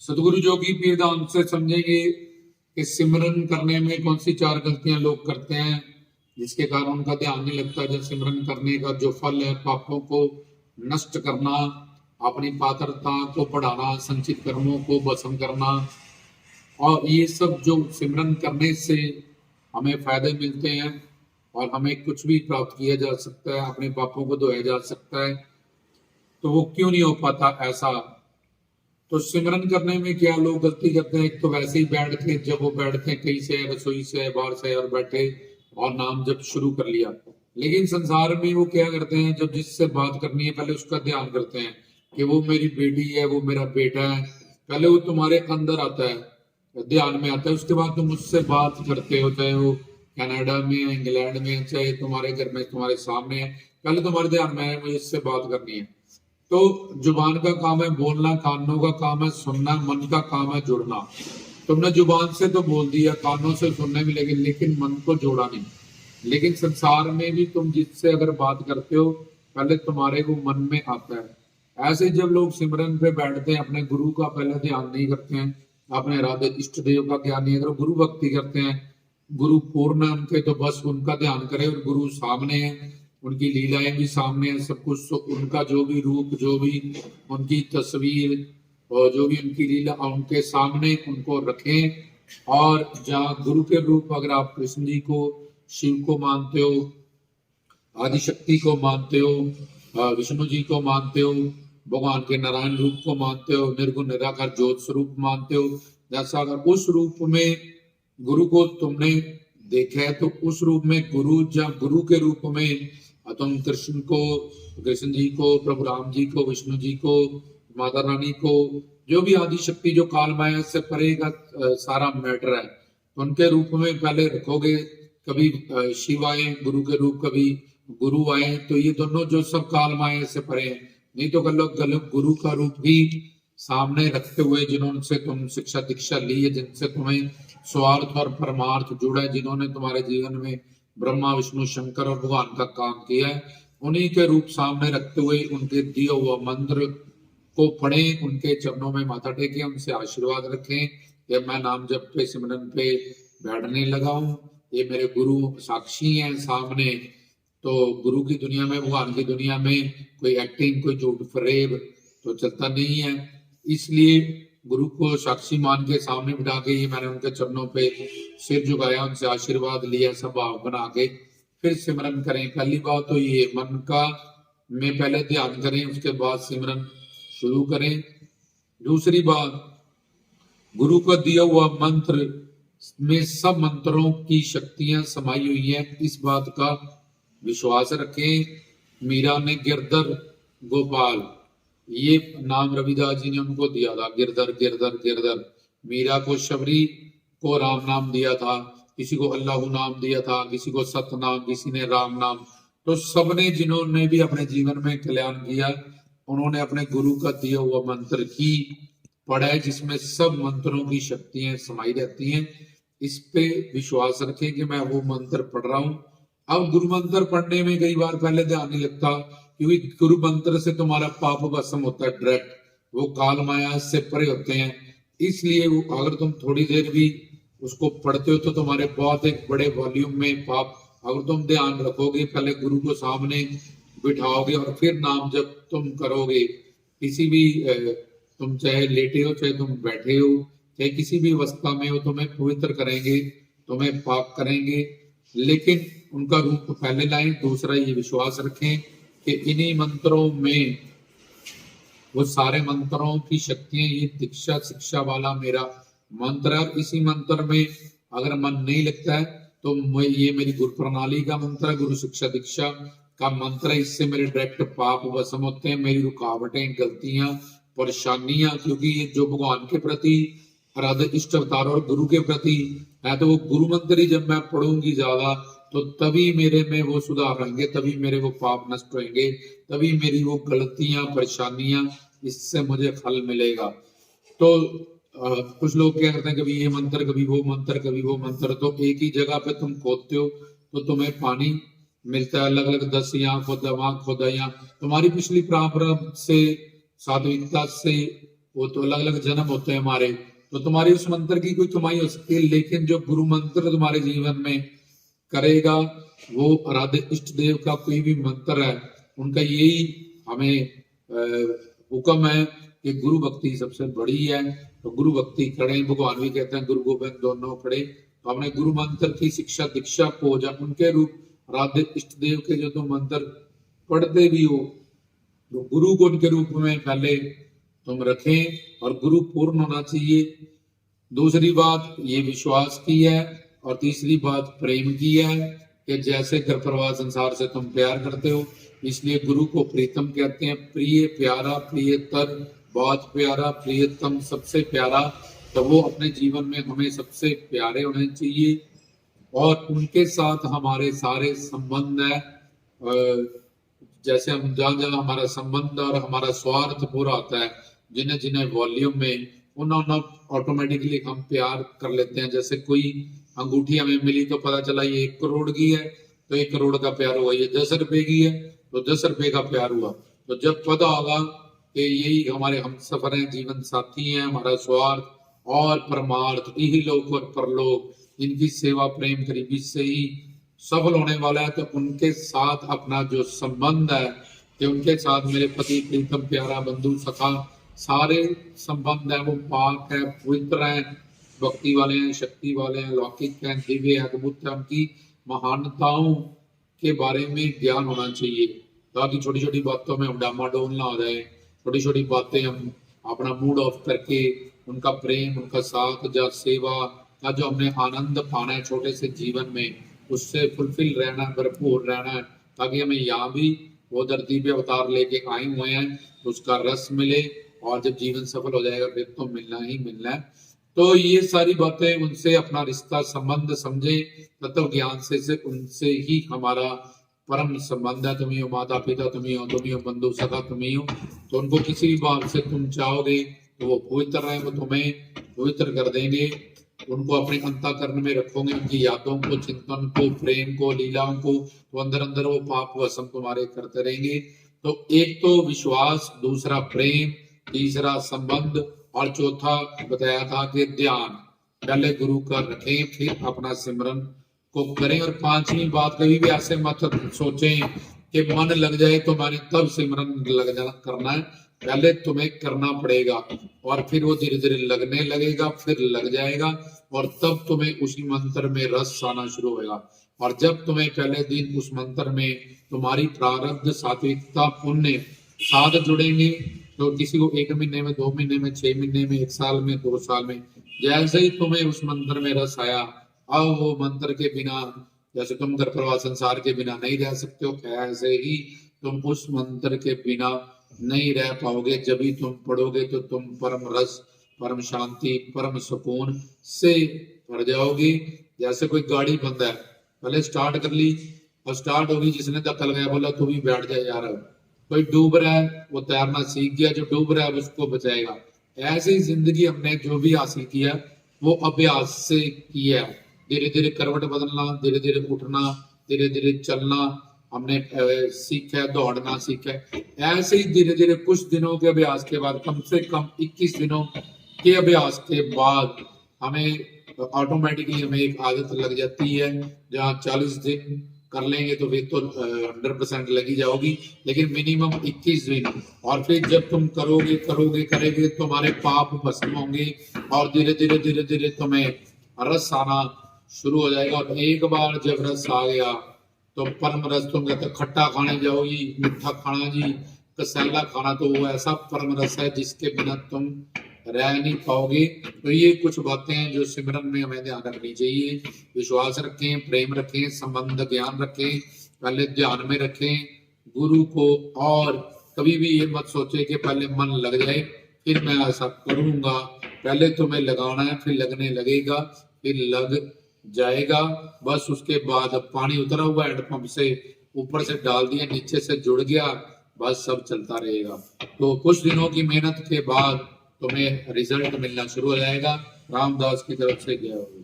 सतगुरु जोगी पीरदान से समझेंगे कि सिमरन करने में कौन सी चार गलतियां लोग करते हैं जिसके कारण उनका ध्यान नहीं लगता। जब सिमरन करने का जो फल है, पापों को नष्ट करना, अपनी पात्रता को बढ़ाना, संचित कर्मों को भस्म करना, और ये सब जो सिमरन करने से हमें फायदे मिलते हैं और हमें कुछ भी प्राप्त किया जा सकता है, अपने पापों को धोया जा सकता है, तो वो क्यों नहीं हो पाता ऐसा। तो सिमरन करने में क्या लोग गलती करते हैं, एक तो वैसे ही बैठ के, जब वो बैठते हैं कहीं से, रसोई से, बाहर से, और बैठे और नाम जब शुरू कर लिया। लेकिन संसार में वो क्या करते हैं, जब जिससे बात करनी है पहले उसका ध्यान करते हैं कि वो मेरी बेटी है, वो मेरा बेटा है। पहले वो तुम्हारे अंदर आता है, ध्यान में आता है, उसके बाद तुम उससे बात करते हो, चाहे वो कनाडा में है, इंग्लैंड में है, चाहे तुम्हारे घर में तुम्हारे सामने है। पहले तुम्हारे ध्यान में है मुझे इससे बात करनी है। तो जुबान का काम है बोलना, कानों का काम है सुनना, मन का काम है जुड़ना। तुमने जुबान से तो बोल दिया, कानों से सुनने भी लगे, लेकिन मन को जोड़ा नहीं। लेकिन संसार में भी तुम जिससे अगर बात करते हो पहले तुम्हारे को मन में आता है। ऐसे जब लोग सिमरन पे बैठते हैं, अपने गुरु का पहले ध्यान नहीं करते हैं, अपने राधे इष्ट देव का ज्ञान नहीं, अगर गुरु भक्ति करते हैं, गुरु पूर्ण है उनके, तो बस उनका ध्यान करें और गुरु सामने है, उनकी लीलाएं भी सामने है, सब कुछ, तो उनका जो भी रूप, जो भी उनकी तस्वीर और जो भी उनकी लीला, उनके सामने उनको रखें। और जहाँ गुरु के रूप, अगर आप कृष्ण जी को, शिव को मानते हो, आदिशक्ति को मानते हो, विष्णु जी को मानते हो, भगवान के नारायण रूप को मानते हो, निर्गुण निराकार ज्योत स्वरूप मानते हो, जैसा अगर उस रूप में गुरु को तुमने देखा है, तो उस रूप में गुरु, जब गुरु के रूप में तुम कृष्ण को, कृष्ण जी को, प्रभु राम जी को, विष्णु जी को, माता रानी को, जो भी आदिशक्ति, जो काल माया से परे का सारा मैटर है, तो उनके रूप में पहले रखोगे। कभी शिव आए गुरु के रूप, कभी गुरु आए, तो ये दोनों जो सब काल माया से परे हैं। नहीं तो गलत गुरु का रूप ही सामने रखते हुए, जिन्होंने तुम शिक्षा दीक्षा ली है, जिनसे तुम्हें स्वार्थ और परमार्थ जुड़ा है, जिन्होंने तुम्हारे जीवन में ब्रह्मा विष्णु शंकर और भगवान का काम किया है, उन्हीं के रूप सामने रखते हुए उनके दिए हुआ मंत्र को पढ़ें, उनके चरणों में माथा टेकें, उनसे आशीर्वाद रखें कि मैं नाम जप पे, सिमरन पे बैठने लगा हूँ, ये मेरे गुरु साक्षी हैं सामने। तो गुरु की दुनिया में, भगवान की दुनिया में कोई एक्टिंग, कोई झूठ फरेब तो चलता नहीं है। इसलिए गुरु को साक्षी मान के सामने बिठा के, ये मैंने उनके चरणों पे सिर झुकाया, उनसे आशीर्वाद लिया, सब भाव बना के फिर सिमरन करें। पहली बात तो ये मन का में पहले ध्यान करें, उसके बाद सिमरन शुरू करें। दूसरी बात, गुरु का दिया हुआ मंत्र में सब मंत्रों की शक्तियां समाई हुई हैं, इस बात का विश्वास रखें। मीरा ने गिरधर गोपाल, ये नाम रविदास जी ने उनको दिया था, गिरधर गिरधर गिरधर। मीरा को शबरी को राम नाम दिया था, किसी को अल्लाह नाम दिया था, किसी को सत नाम, किसी ने राम नाम। तो सबने, जिन्होंने भी अपने जीवन में कल्याण किया, उन्होंने अपने गुरु का दिया हुआ मंत्र ही पढ़ा है, जिसमें सब मंत्रों की शक्तियां समाई रहती हैं। इस पे विश्वास रखें कि मैं वो मंत्र पढ़ रहा हूँ। अब गुरु मंत्र पढ़ने में कई बार पहले ध्यान नहीं लगता, क्योंकि गुरु मंत्र से तुम्हारा पाप भस्म होता है डायरेक्ट, वो काल माया से परे होते हैं। इसलिए अगर तुम थोड़ी देर भी उसको पढ़ते हो तो तुम्हारे बहुत एक बड़े वॉल्यूम में पाप, अगर तुम ध्यान रखोगे, पहले गुरु को सामने बिठाओगे और फिर नाम जब तुम करोगे, किसी भी तुम चाहे लेटे हो, चाहे तुम बैठे हो, चाहे किसी भी अवस्था में हो, तुम्हें पवित्र करेंगे, तुम्हें पाप करेंगे, लेकिन उनका रूप पहले लाएं। दूसरा ये विश्वास रखें कि इन्हीं मंत्रों में, वो सारे मंत्रों की शक्तियां, ये दीक्षा शिक्षा वाला मेरा मंत्र है, इसी मंत्र में अगर मन नहीं लगता है तो ये मेरी गुरु प्रणाली का मंत्र है, गुरु शिक्षा दीक्षा का मंत्र है, इससे मेरे डायरेक्ट पाप भस्म होते हैं, मेरी रुकावटें, गलतियां, परेशानियां, क्योंकि ये जो भगवान के प्रति आराध्य इष्ट अवतार और गुरु के प्रति है, तो वो गुरु मंत्र ही जब मैं पढ़ूंगी ज्यादा, तो तभी मेरे में वो सुधार आएंगे, तभी मेरे वो पाप नष्ट होंगे, तभी मेरी वो गलतियां, परेशानियां, इससे मुझे फल मिलेगा। तो कुछ लोग क्या करते हैं, कभी ये मंत्र, कभी वो मंत्र, कभी वो मंत्र, तो एक ही जगह पे तुम खोदते हो तो तुम्हें पानी मिलता है, अलग अलग 10 यहाँ खोदा, वहां खोदा, यहाँ तुम्हारी पिछली प्रारंभ से, सात्विकता से वो तो अलग अलग जन्म होते हैं हमारे, तो तुम्हारी उस मंत्र की कोई कमाई हो सकती है, लेकिन जो गुरु मंत्र तुम्हारे जीवन में करेगा, वो आराध्य इष्ट देव का कोई भी मंत्र है, उनका यही हमें हुक्म है कि गुरु भक्ति सबसे बड़ी है। तो गुरु भक्ति करें, भगवान भी कहते हैं गुरु गोविंद दोनों खड़े। तो हमने गुरु मंत्र की शिक्षा दीक्षा को, जब उनके रूप आराध्य इष्ट देव के जो तुम मंत्र पढ़ते भी हो, तो गुरु को उनके रूप में पहले तुम रखें, और गुरु पूर्ण होना चाहिए। दूसरी बात ये विश्वास की है, और तीसरी बात प्रेम की है कि जैसे घर परिवार संसार से तुम प्यार करते हो, इसलिए गुरु को प्रीतम कहते हैं। प्रिय, प्यारा, प्रियतर, बहुत प्यारा, प्रियतम, सबसे प्यारा। तो वो अपने जीवन में हमें सबसे प्यारे होने चाहिए, और उनके साथ हमारे सारे संबंध है। जैसे हम जहाँ जहाँ हमारा संबंध और हमारा स्वार्थ पूरा होता है, जिन्हें जिन्हें वॉल्यूम में, उन्हें ऑटोमेटिकली हम प्यार कर लेते हैं। जैसे कोई अंगूठी हमें मिली तो पता चला ये 1 करोड़ की है, तो 1 करोड़ का प्यार हुआ। ये 10 रुपए की है तो 10 रुपए का प्यार हुआ। तो जब पता होगा कि यही हमारे हम सफर हैं, जीवन साथी हैं, हमारा स्वार्थ और परमार्थ, यही लोक और परलोक, इनकी सेवा प्रेम करीबी से ही सफल होने वाला है, तो उनके साथ अपना जो संबंध है, कि उनके साथ मेरे पति, प्रीतम, प्यारा, बंधु, सखा, सारे संबंध है वो पाक है, पवित्र है, भक्ति वाले हैं, शक्ति वाले हैं, लौकिक हैं, दिव्य, अद्भुत है। उनकी महानताओं के बारे में ज्ञान होना चाहिए, ताकि छोटी छोटी बातों में हम डामाडोल ना हो जाए। छोटी छोटी बातें हम अपना मूड ऑफ करके उनका प्रेम, उनका साथ, जो सेवा का जो हमने आनंद पाना है छोटे से जीवन में, उससे फुलफिल रहना, भरपूर रहना है, ताकि हमें यहाँ भी वो धरती पे अवतार लेके आए हुए हैं, तो उसका रस मिले, और जब जीवन सफल हो जाएगा फिर तो मिलना ही मिलना है। तो ये सारी बातें उनसे अपना रिश्ता संबंध समझे, तत्व ज्ञान से उनसे ही हमारा परम संबंध है। तुम्ही हो माता पिता, तुम्ही हो बंधु सखा, तुम्ही हो। तो उनको किसी भी बात से तुम चाहोगे तो वो पवित्र है, वो तुम्हें पवित्र कर देंगे। उनको अपने अंतःकरण में रखोगे, उनकी यादों को, चिंतन को, प्रेम को, लीलाओं को, तो अंदर अंदर वो पाप वसम तुम्हारे करते रहेंगे। तो एक तो विश्वास, दूसरा प्रेम, तीसरा संबंध, और चौथा बताया था कि ध्यान। पहले गुरु का रखें, फिर अपना सिमरन को करें। और पांचवी बात, कभी भी ऐसे मत सोचें कि मन लग जाए तो मैंने तब सिमरन लग जाना करना है। पहले तुम्हें करना पड़ेगा, और फिर वो धीरे धीरे लगने लगेगा, फिर लग जाएगा, और तब तुम्हें उसी मंत्र में रस आना शुरू होगा। और जब तुम्हें पहले दिन उस मंत्र में तुम्हारी प्रारब्ध, सात्विकता, पुण्य साथ जुड़ेंगे, तो किसी को 1 महीने में, 2 महीने में, 6 महीने में, 1 साल में, 2 साल में, जैसे ही तुम्हें उस मंत्र में रस आया, अब वो मंत्र के बिना, जैसे तुम घर परिवार संसार के बिना नहीं रह सकते हो, ऐसे ही तुम उस मंत्र के बिना नहीं रह पाओगे। जब भी तुम पढ़ोगे तो तुम परम रस, परम शांति, परम सुकून से भर जाओगे। जैसे कोई गाड़ी बंद है, पहले स्टार्ट कर ली और स्टार्ट होगी, जिसने धक्का लगाया बोला तू भी बैठ जाए यार। कोई डूब रहा है, वो तैरना सीख गया, जो डूब रहा है उसको बचाएगा। ऐसी जिंदगी हमने जो भी हासिल किया वो अभ्यास से किया। धीरे धीरे करवट बदलना, धीरे धीरे उठना, धीरे धीरे चलना हमने सीखा है, दौड़ना सीखा है। ऐसे ही धीरे धीरे कुछ दिनों के अभ्यास के बाद, कम से कम 21 दिनों के अभ्यास के बाद, हमें ऑटोमेटिकली हमें एक आदत लग जाती है। जहाँ 40 दिन कर लेंगे तो फिर तो 100% लगी जाओगी, लेकिन मिनिमम 21 दिन। और फिर जब तुम करेंगे तुम्हारे पाप भस्म होंगे, और धीरे धीरे धीरे धीरे तुम्हें रस आना शुरू हो जाएगा। और एक बार जब रस आ गया तो परम रस, तुम कहते खट्टा खाने जाओगी, मीठा खाना जी, कसैला खाना, तो वो ऐसा परम रस है जिसके बिना तुम रह नहीं पाओगे। तो ये कुछ बातें हैं जो सिमरन में हमें ध्यान रखनी चाहिए। विश्वास रखें, प्रेम रखें, संबंध ज्ञान रखें, पहले ध्यान में रखें गुरु को। और कभी भी ये मत सोचे कि पहले मन लग जाए फिर मैं ऐसा करूंगा। पहले तुम्हें लगाना है, फिर लगने लगेगा, फिर लग जाएगा। बस उसके बाद पानी उतरा हुआ हैंडपंप से, ऊपर से डाल दिया, नीचे से जुड़ गया, बस सब चलता रहेगा। तो कुछ दिनों की मेहनत के बाद तुम्हें रिजल्ट मिलना शुरू हो जाएगा। रामदास की तरफ से जय हो।